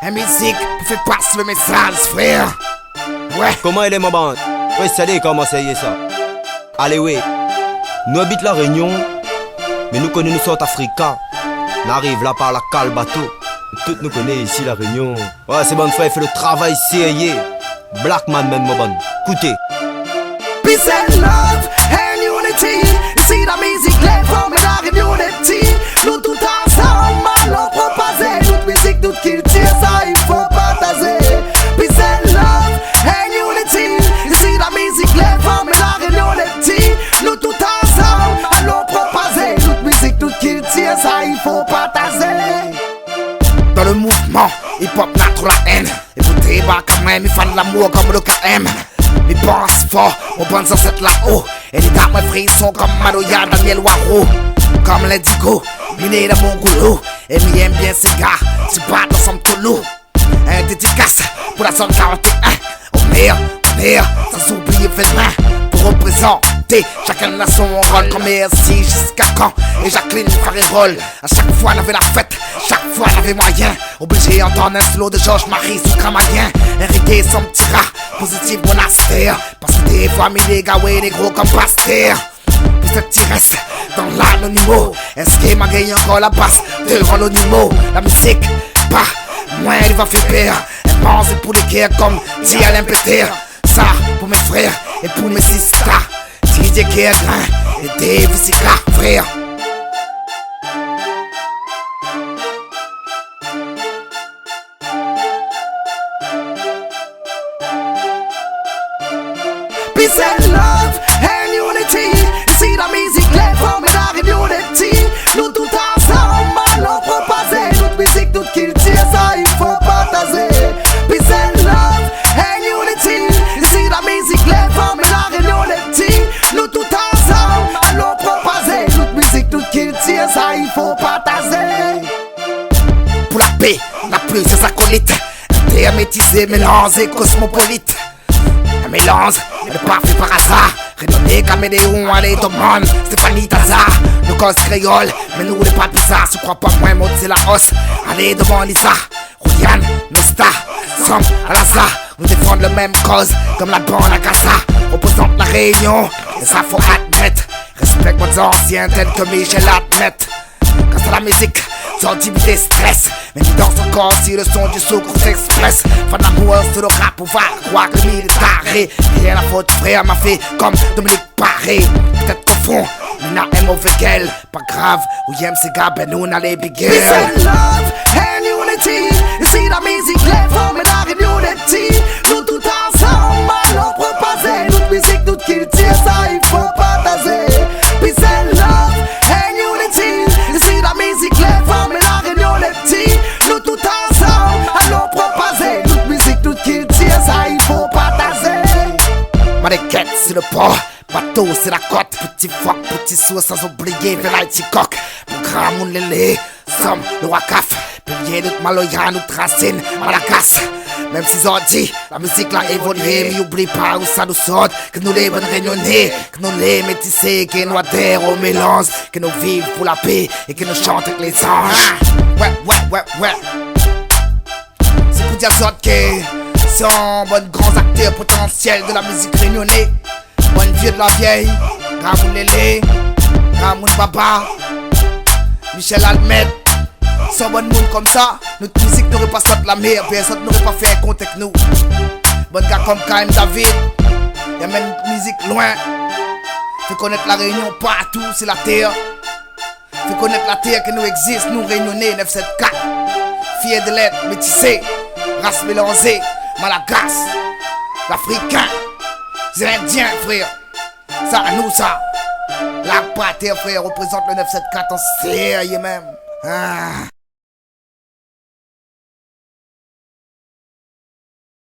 La musique fait passer le message, frère. Ouais. Comment elle est, ma bande? Ouais, salut, comment ça y est, ça? Allez, ouais. Nous habitons la Réunion, mais nous connaissons nous sortes africains. On arrive là par la cale bateau. Tout nous connaît ici, la Réunion. Ouais, c'est bon, frère, fait le travail sérieux. Black man, même, ma bande. Écoutez. Peace and love and unity. You see la musique, les femmes et la unity. Nous tout ensemble, allons proposer. Toute musique, toute culture, ça il faut partager. Peace and love and unity. You see la musique, les femmes et la unity. Nous tout ensemble, allons proposer. Toute musique, toute culture, ça il faut partager. Dans le mouvement, hip-hop n'a trop la haine. Écoutez, bah quand même, ils font de l'amour comme le KM. Mais pense fort, on pense à cette là-haut. Et les dames frissons comme Madoya, Daniel Waro. Comme l'indigo, miné dans mon goulot. Et m'y aime bien ces gars, se battent ensemble tout lourd. Un dédicace pour la zone 41. On est, sans oublier Védrin. Pour représenter, chacun a son rôle. Comme merci jusqu'à quand. Et Jacqueline Faré-Roll. À chaque fois, on avait la fête, chaque fois, on avait moyen. Obligé d'entendre un slow de Georges-Marie sous Camayen. Un reggae sans petit rat, positif monastère. Parce que des fois, les gars, ouais, les gros comme Pasteur. Puis ce petit reste dans l'anonymo. Est-ce qu'il m'a gagné encore la basse devant l'anonymo? La musique, pas moins, il va faire peur. Elle pense pour les guerres comme dit Alain Péter. Ça pour mes frères et pour mes sisters. DJ Kergrin et Dave Sika, frère. Peace and love and unity. You see la musique, les femmes et la unity. Nous tout ensemble, allons proposer. Toute musique, toute culture, ça il faut partager. Peace and love and unity. You see la musique, les femmes et la unity. Nous tout ensemble, allons proposer. Toute musique, toute culture, ça il faut partager. Pour la paix, la pluie, ses acolytes. Terre métissé, mélangé, cosmopolite. Un mélange, mais pas fait par hasard. Redonné Caméléon, allez demande Stéphanie Tazar. Nous cause créole, mais nous les pas bizarres. Je crois pas moins mode c'est la hausse. Allez devant Lisa, Rouliane, Nosta, Sam, Alaza. Nous défendons le même cause, comme la bande à Gaza. Représente la Réunion, et ça faut admettre. Respecte vos anciens tels que Michel admette. Quand c'est la musique, sensibilité stress. Mais tu danses encore si le son du sucre s'expresse. Fan d'amour sur le rap, on va croire que l'île est taré. Rien à faute, frère m'a fait comme Dominique Paré. Peut-être qu'au fond, Nina est mauvais qu'elle. Pas grave, ou y'aime ces gars, ben nous on a les big girls. Peace and love and unity. You see la musique, les femmes et la unity. Nous tout ensemble, allons proposer. Toute musique, toute culture, ça il faut partager. Peace and love and unity. You see la musique, les femmes et la unity. Nous tout ensemble, allons proposer. Toute musique, toute culture, ça il faut partager. Mariquette, c'est le port. Bateau, c'est la côte. Petit fuck, petit sourd, sans oublier Velaïti coq. Pour grand monde lélé, somme, le wakaf. Pilier, notre maloya, notre racine, Malagas. Même s'ils ont dit, la musique l'a évolué. Mais oublie pas où ça nous sort. Que nous les bonnes réunionnés, que nous les métissés, que nous adhèrent au mélange. Que nous vivons pour la paix et que nous chantons avec les anges. Ouais. C'est pour dire que sont bonnes grands acteurs potentiels de la musique réunionnais. Bonne vieux de la vieille, Ramoun Lélé, Ramoun Baba, Michel Almed. Sans bon monde comme ça, notre musique n'aurait pas sorti la mer, personne n'aurait pas fait un compte avec nous. Bon gars comme KM David, y'a même une musique loin. Fait connaître la Réunion partout, c'est la terre. Fait connaître la terre que nous existe, nous réunionnais 974. Fiers de l'être, métissés, race mélangée, Malagas, l'Africain, les Indiens, frère. Ça à nous, ça. La patrie, frère, représente le 974 en sérieux même. Ah.